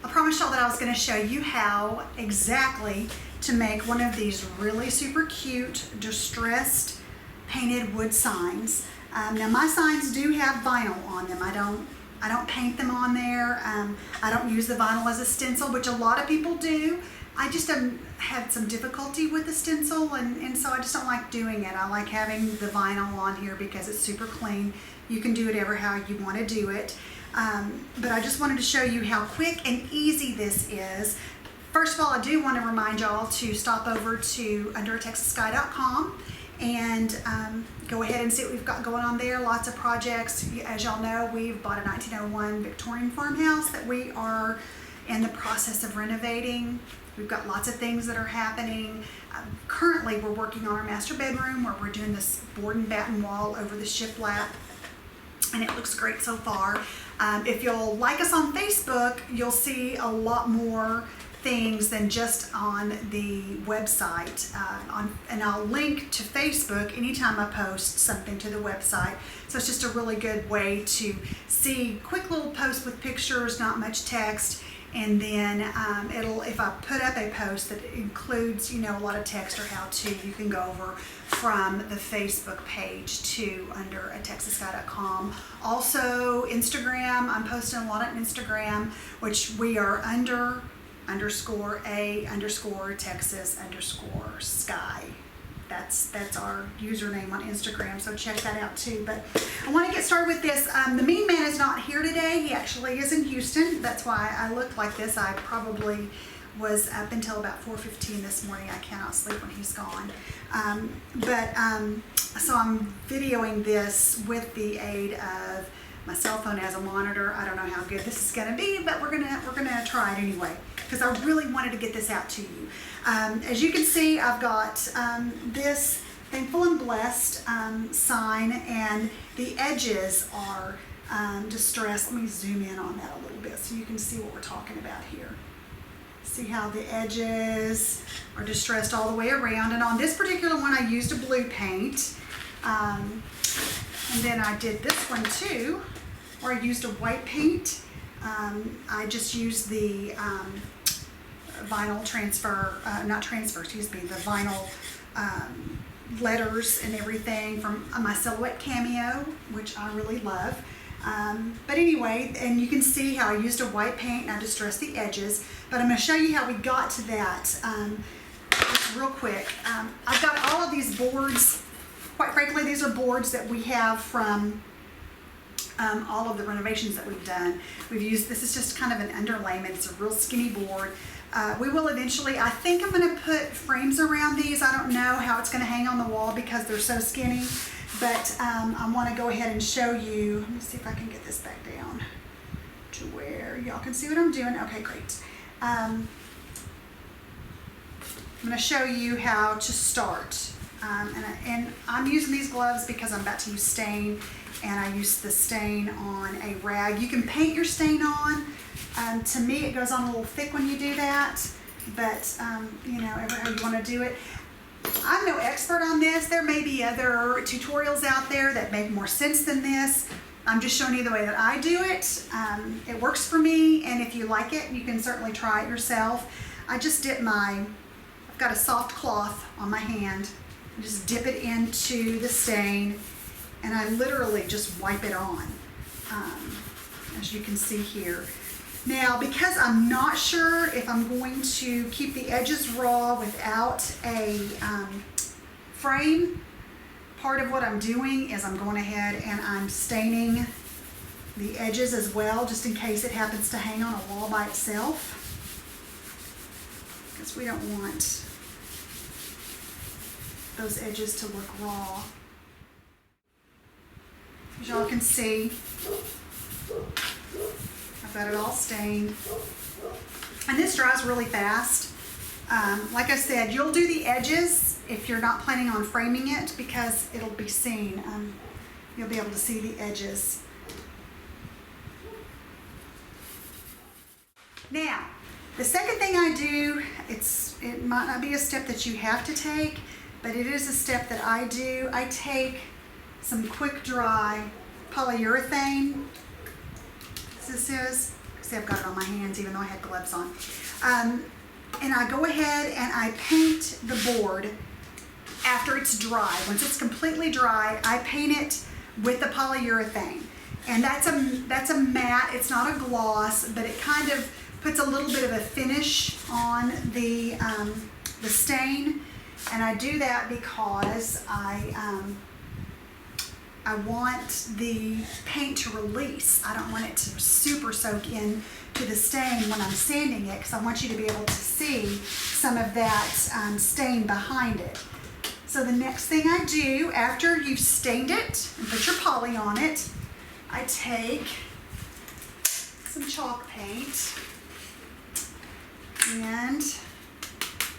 I promised y'all that I was going to show you how exactly to make one of these really super cute distressed painted wood signs. Now my signs do have vinyl on them. I don't paint them on there. I don't use the vinyl as a stencil, which a lot of people do. I just had some difficulty with the stencil, and so I just don't like doing it. I like having the vinyl on here because it's super clean. You can do it ever how you want to do it. But I just wanted to show you how quick and easy this is. First of all, I do want to remind y'all to stop over to underatexassky.com and go ahead and see what we've got going on there. Lots of projects. As y'all know, we've bought a 1901 Victorian farmhouse that we are in the process of renovating. We've got lots of things that are happening. Currently, we're working on our master bedroom where we're doing this board and batten wall over the shiplap, and it looks great so far. If you'll like us on Facebook, you'll see a lot more things than just on the website. And I'll link to Facebook anytime I post something to the website. So it's just a really good way to see quick little posts with pictures, not much text. And then if I put up a post that includes, a lot of text or how-to, you can go over from the Facebook page to underatexassky.com. Also Instagram, I'm posting a lot on Instagram, which we are _a_Texas_sky. That's our username on Instagram, so check that out too. But I want to get started with this. The Mean Man is not here today. He actually is in Houston. That's why I look like this. I probably was up until about 4:15 this morning. I cannot sleep when he's gone. So I'm videoing this with the aid of my cell phone as a monitor. I don't know how good this is going to be, but we're gonna try it anyway because I really wanted to get this out to you. As you can see, I've got this Thankful and Blessed sign, and the edges are distressed. Let me zoom in on that a little bit so you can see what we're talking about here. See how the edges are distressed all the way around, and on this particular one I used a blue paint. And then I did this one too, where I used a white paint. I just used the vinyl the vinyl letters and everything from my Silhouette Cameo, which I really love. But anyway, and you can see how I used a white paint and I distressed the edges. But I'm going to show you how we got to that just real quick. I've got all of these boards. Quite frankly, these are boards that we have from all of the renovations that we've done. This is just kind of an underlayment. It's a real skinny board. We will eventually, I think I'm going to put frames around these. I don't know how it's going to hang on the wall because they're so skinny, but I want to go ahead and show you. Let me see if I can get this back down to where y'all can see what I'm doing. Okay, great. I'm going to show you how to start. And I'm using these gloves because I'm about to use stain, and I use the stain on a rag. You can paint your stain on. To me, it goes on a little thick when you do that, but ever how you want to do it. I'm no expert on this. There may be other tutorials out there that make more sense than this. I'm just showing you the way that I do it. It works for me, and if you like it, you can certainly try it yourself. I just dip I've got a soft cloth on my hand. Just dip it into the stain, and I literally just wipe it on, as you can see here. Now, because I'm not sure if I'm going to keep the edges raw without a frame, part of what I'm doing is I'm going ahead and I'm staining the edges as well, just in case it happens to hang on a wall by itself, because we don't want those edges to look raw. As y'all can see, I've got it all stained. And this dries really fast. Like I said, you'll do the edges if you're not planning on framing it because it'll be seen. You'll be able to see the edges. Now, the second thing I do, it might not be a step that you have to take, but it is a step that I do. I take some quick dry polyurethane. This is See, I've got it on my hands even though I had gloves on. And I go ahead and I paint the board after it's dry. Once it's completely dry, I paint it with the polyurethane. And that's a matte, it's not a gloss, but it kind of puts a little bit of a finish on the stain. And I do that because I want the paint to release. I don't want it to super soak in to the stain when I'm sanding it, because I want you to be able to see some of that stain behind it. So the next thing I do after you've stained it and put your poly on it, I take some chalk paint, and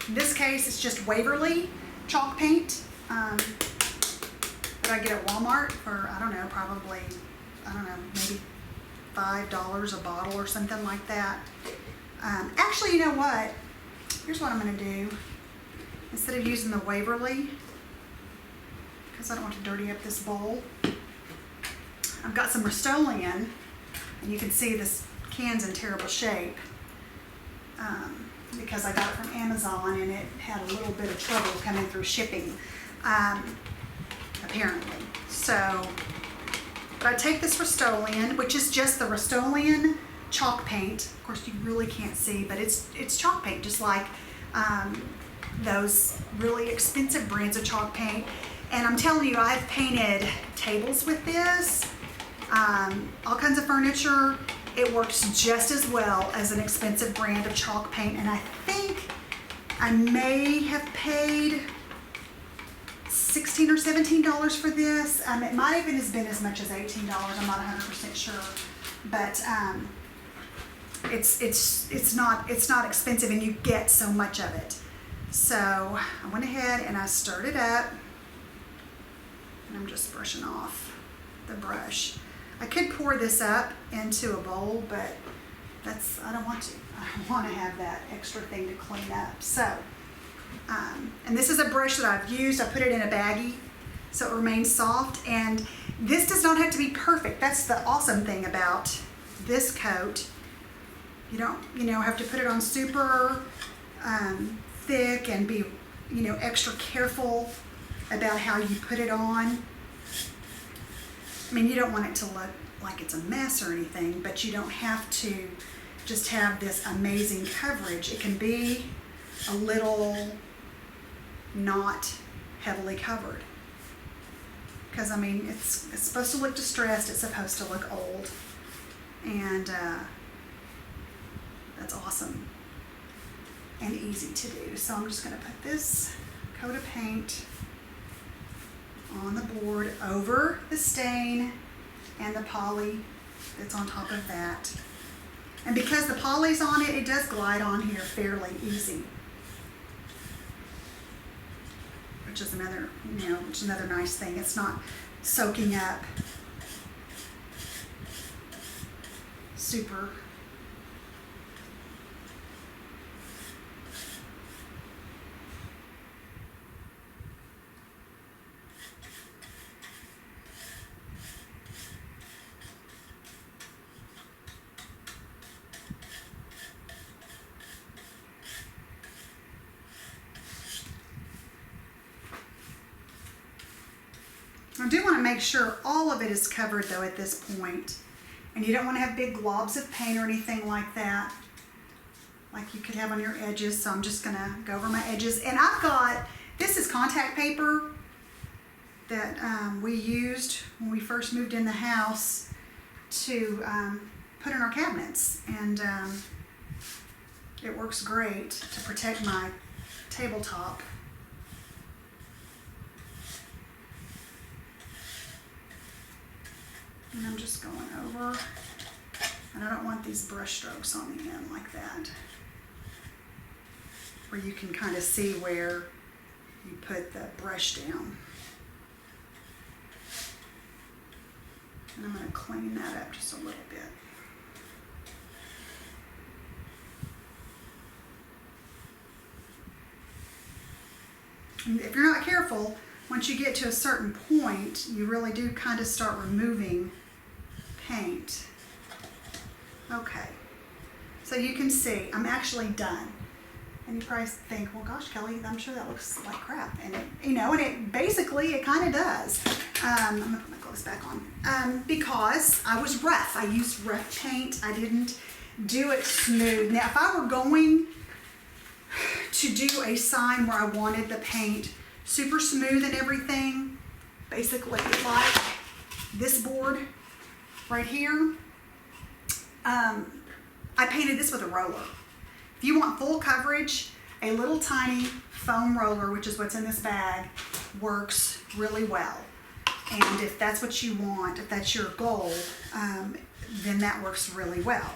in this case it's just Waverly chalk paint that I get at Walmart for, I don't know, probably, maybe $5 a bottle or something like that. Actually, you know what? Here's what I'm going to do. Instead of using the Waverly, because I don't want to dirty up this bowl, I've got some Rust-Oleum, and you can see this can's in terrible shape because I got it from Amazon and it had a little bit of trouble coming through shipping, apparently. So, but I take this Rust-Oleum, which is just the Rust-Oleum chalk paint. Of course, you really can't see, but it's chalk paint, just like those really expensive brands of chalk paint. And I'm telling you, I've painted tables with this, all kinds of furniture. It works just as well as an expensive brand of chalk paint. And I think I may have paid $16 or $17 for this. It might even have been as much as $18. I'm not 100% sure, but it's not expensive, and you get so much of it. So I went ahead and I stirred it up, and I'm just brushing off the brush. I could pour this up into a bowl, but I don't want to. I want to have that extra thing to clean up. So, and this is a brush that I've used. I put it in a baggie so it remains soft, and this does not have to be perfect. That's the awesome thing about this coat. You don't, have to put it on super thick and be, extra careful about how you put it on. I mean, you don't want it to look like it's a mess or anything, but you don't have to just have this amazing coverage. It can be a little not heavily covered. Because, I mean, it's supposed to look distressed, it's supposed to look old. And that's awesome and easy to do. So I'm just going to put this coat of paint on the board over the stain and the poly that's on top of that. And because the poly's on it, it does glide on here fairly easy. Which is another, nice thing. It's not soaking up super. I do want to make sure all of it is covered though at this point. And you don't want to have big globs of paint or anything like that, like you could have on your edges. So I'm just going to go over my edges. And I've got, this is contact paper that we used when we first moved in the house to put in our cabinets. And it works great to protect my tabletop. And I'm just going over, and I don't want these brush strokes on the end like that, where you can kind of see where you put the brush down. And I'm going to clean that up just a little bit. And if you're not careful, once you get to a certain point, you really do kind of start removing paint. Okay, So you can see, I'm actually done. And you probably think, well, gosh, Kelly, I'm sure that looks like crap. And it, you know, and it basically, it kind of does. I'm gonna put my gloves back on. Because I was rough. I used rough paint. I didn't do it smooth. Now, if I were going to do a sign where I wanted the paint super smooth and everything, basically like this board right here, I painted this with a roller. If you want full coverage, a little tiny foam roller, which is what's in this bag, works really well. And if that's what you want, if that's your goal, then that works really well.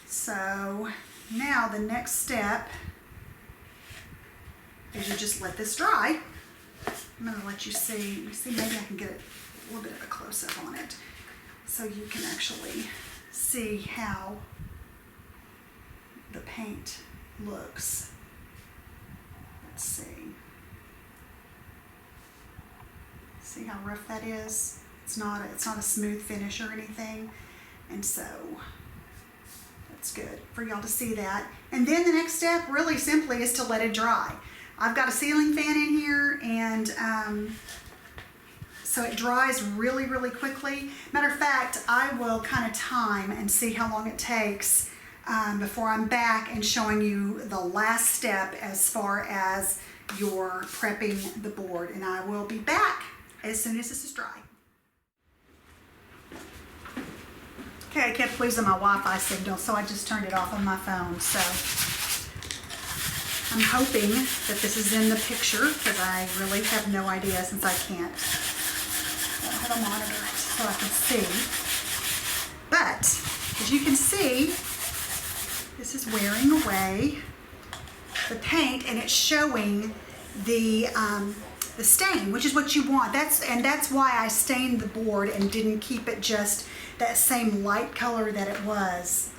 So now the next step is you just let this dry. I'm going to let you see, maybe I can get a little bit of a close-up on it so you can actually see how the paint looks. Let's see. See how rough that is? It's not a smooth finish or anything. And so that's good for y'all to see that. And then the next step really simply is to let it dry. I've got a ceiling fan in here, and so it dries really, really quickly. Matter of fact, I will kind of time and see how long it takes before I'm back and showing you the last step as far as your prepping the board. And I will be back as soon as this is dry. Okay, I kept losing my Wi-Fi signal, so I just turned it off on my phone. So I'm hoping that this is in the picture, because I really have no idea since I can't. I don't have a monitor so I can see. But as you can see, this is wearing away the paint, and it's showing the stain, which is what you want. That's why I stained the board and didn't keep it just that same light color that it was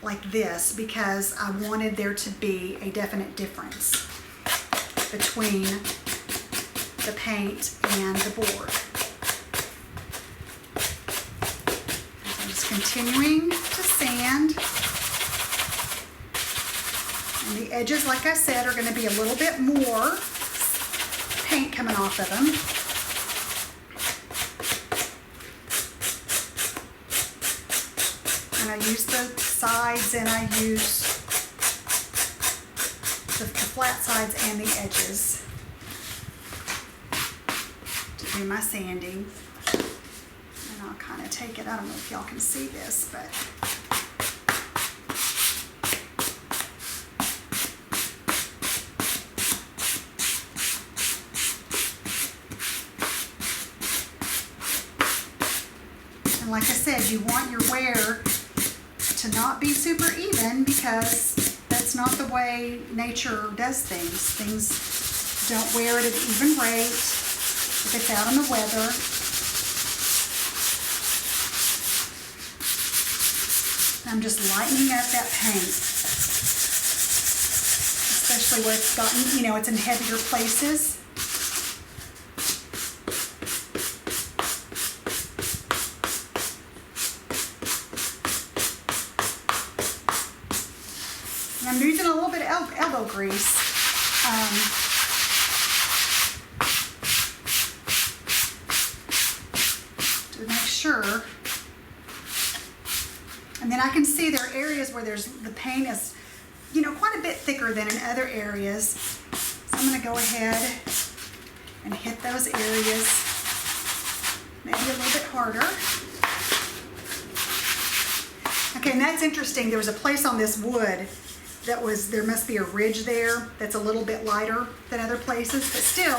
like this, because I wanted there to be a definite difference between the paint and the board. I'm just continuing to sand. And the edges, like I said, are going to be a little bit more paint coming off of them. And I use the sides, and I use the flat sides and the edges to do my sanding. And I'll kind of take it, I don't know if y'all can see this, but like I said, you want your wear to not be super even, because that's not the way nature does things. Things don't wear at an even rate if it's out in the weather. I'm just lightening up that paint, especially where it's gotten, you know, it's in heavier places. I'm using a little bit of elbow grease. To make sure. And then I can see there are areas where the paint is, you know, quite a bit thicker than in other areas. So I'm going to go ahead and hit those areas maybe a little bit harder. Okay, and that's interesting. There was a place on this wood there must be a ridge there that's a little bit lighter than other places, but still,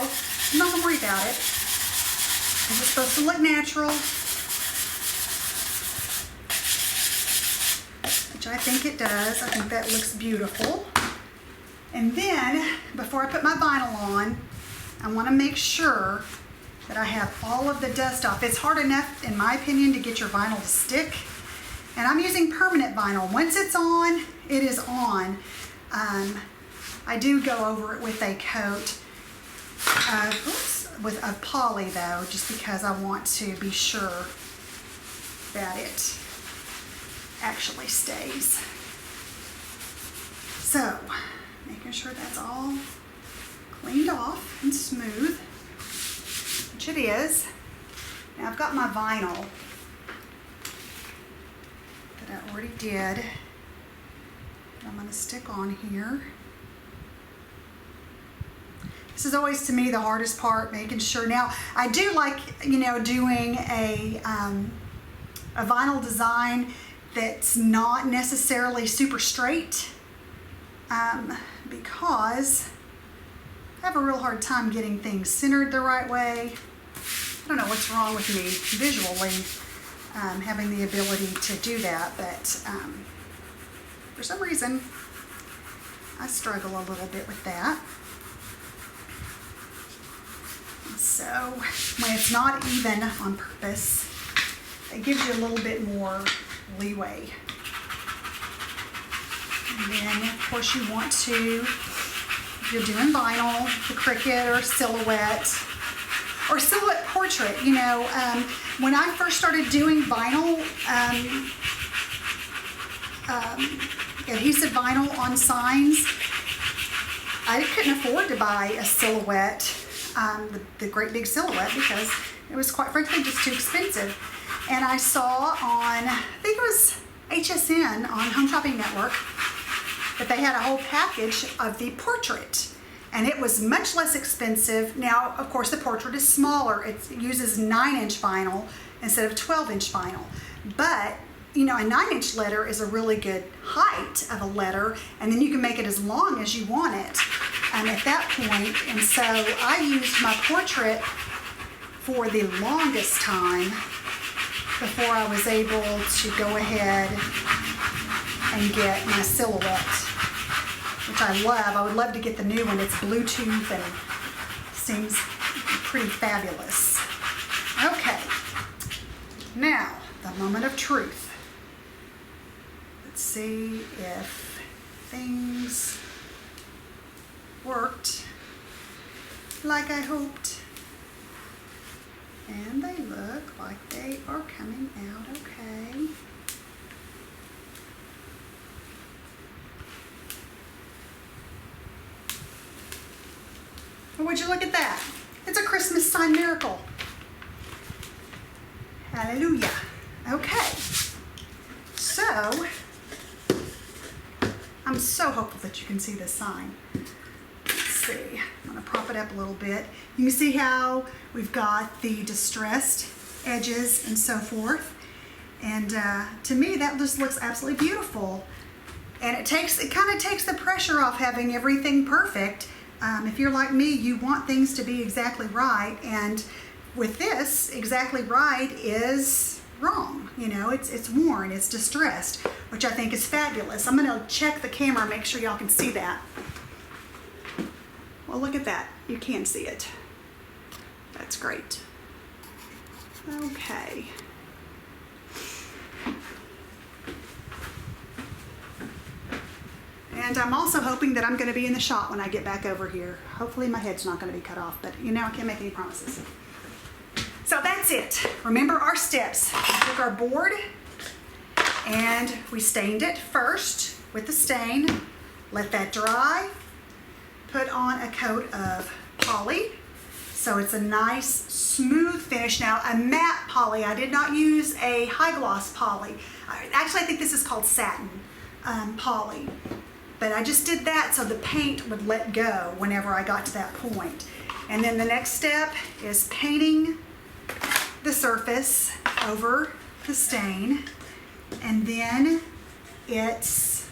I'm not gonna worry about it, because it's supposed to look natural, which I think it does. I think that looks beautiful. And then, before I put my vinyl on, I wanna make sure that I have all of the dust off. It's hard enough, in my opinion, to get your vinyl to stick. And I'm using permanent vinyl. Once it's on, it is on. I do go over it with a coat of poly though, just because I want to be sure that it actually stays. So, making sure that's all cleaned off and smooth, which it is. Now I've got my vinyl that I already did. I'm going to stick on here. This is always, to me, the hardest part, making sure. Now, I do like, doing a vinyl design that's not necessarily super straight, because I have a real hard time getting things centered the right way. I don't know what's wrong with me visually, having the ability to do that, but for some reason, I struggle a little bit with that. So when it's not even on purpose, it gives you a little bit more leeway. And then, of course, you want to, if you're doing vinyl, the Cricut or silhouette portrait, when I first started doing vinyl, adhesive vinyl on signs, I couldn't afford to buy a silhouette, the great big silhouette, because it was quite frankly just too expensive. And I saw on, I think it was HSN on Home Shopping Network, that they had a whole package of the portrait, and it was much less expensive. Now, of course, the portrait is smaller. It uses 9-inch vinyl instead of 12-inch vinyl, but a 9-inch letter is a really good height of a letter, and then you can make it as long as you want it at that point. And so I used my portrait for the longest time before I was able to go ahead and get my silhouette, which I love. I would love to get the new one. It's Bluetooth and seems pretty fabulous. Okay, now the moment of truth. Let's see if things worked like I hoped. And they look like they are coming out okay. Well, would you look at that? It's a Christmas sign miracle. Hallelujah. Okay. So, I'm so hopeful that you can see this sign. Let's see. I'm going to prop it up a little bit. You can see how we've got the distressed edges and so forth. And to me, that just looks absolutely beautiful. And it kind of takes the pressure off having everything perfect. If you're like me, you want things to be exactly right. And with this, exactly right is wrong. It's worn, it's distressed, which I think is fabulous. I'm going to check the camera, make sure y'all can see that. Well, look at that. You can see it. That's great. Okay. And I'm also hoping that I'm going to be in the shot when I get back over here. Hopefully my head's not going to be cut off, but I can't make any promises. So that's it. Remember our steps. We took our board and we stained it first with the stain. Let that dry. Put on a coat of poly, so it's a nice smooth finish. Now, a matte poly. I did not use a high gloss poly. Actually, I think this is called satin poly. But I just did that so the paint would let go whenever I got to that point. And then the next step is painting the surface over the stain, and then it's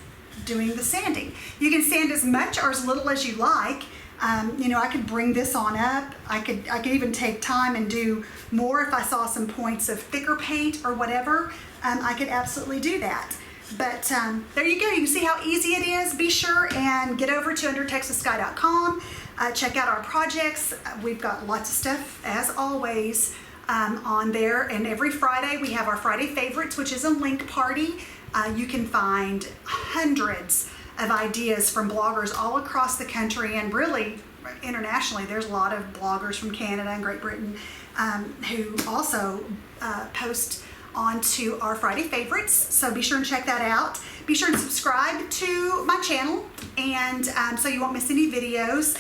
doing the sanding. You can sand as much or as little as you like. I could bring this on up. I could even take time and do more if I saw some points of thicker paint or whatever. I could absolutely do that. But there you go. You can see how easy it is. Be sure and get over to undertexassky.com. Check out our projects. We've got lots of stuff, as always, on there. And every Friday, we have our Friday Favorites, which is a link party. You can find hundreds of ideas from bloggers all across the country and really internationally. There's a lot of bloggers from Canada and Great Britain who also post onto our Friday favorites. So be sure and check that out. Be sure and subscribe to my channel, and so you won't miss any videos.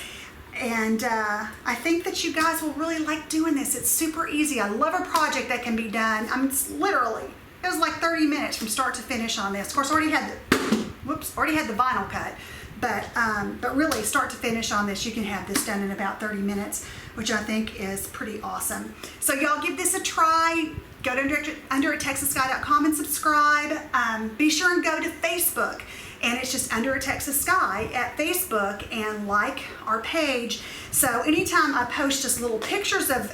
And I think that you guys will really like doing this. It's super easy. I love a project that can be done. I mean, literally, it was like 30 minutes from start to finish on this. Of course, already had the vinyl cut, but really start to finish on this, you can have this done in about 30 minutes, which I think is pretty awesome. So y'all give this a try. Go to underatexassky.com and subscribe. Be sure and go to Facebook, and it's just Under a Texas Sky at Facebook, and like our page. So anytime I post just little pictures of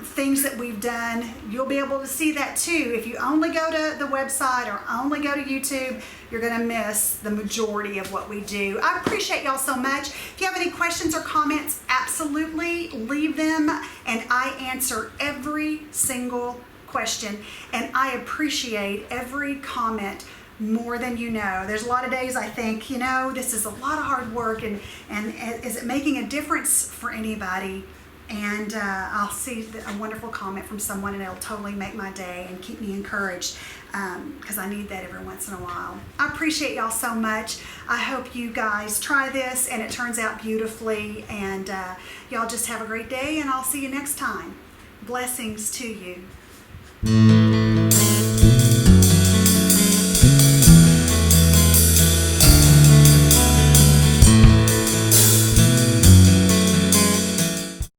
things that we've done, you'll be able to see that too. If you only go to the website or only go to YouTube, you're going to miss the majority of what we do. I appreciate y'all so much. If you have any questions or comments, absolutely leave them, and I answer every single question, and I appreciate every comment more than you know. There's a lot of days I think, you know, this is a lot of hard work, and is it making a difference for anybody? And I'll see a wonderful comment from someone, and it'll totally make my day and keep me encouraged, because I need that every once in a while. I appreciate y'all so much. I hope you guys try this and it turns out beautifully, and y'all just have a great day, and I'll see you next time. Blessings to you.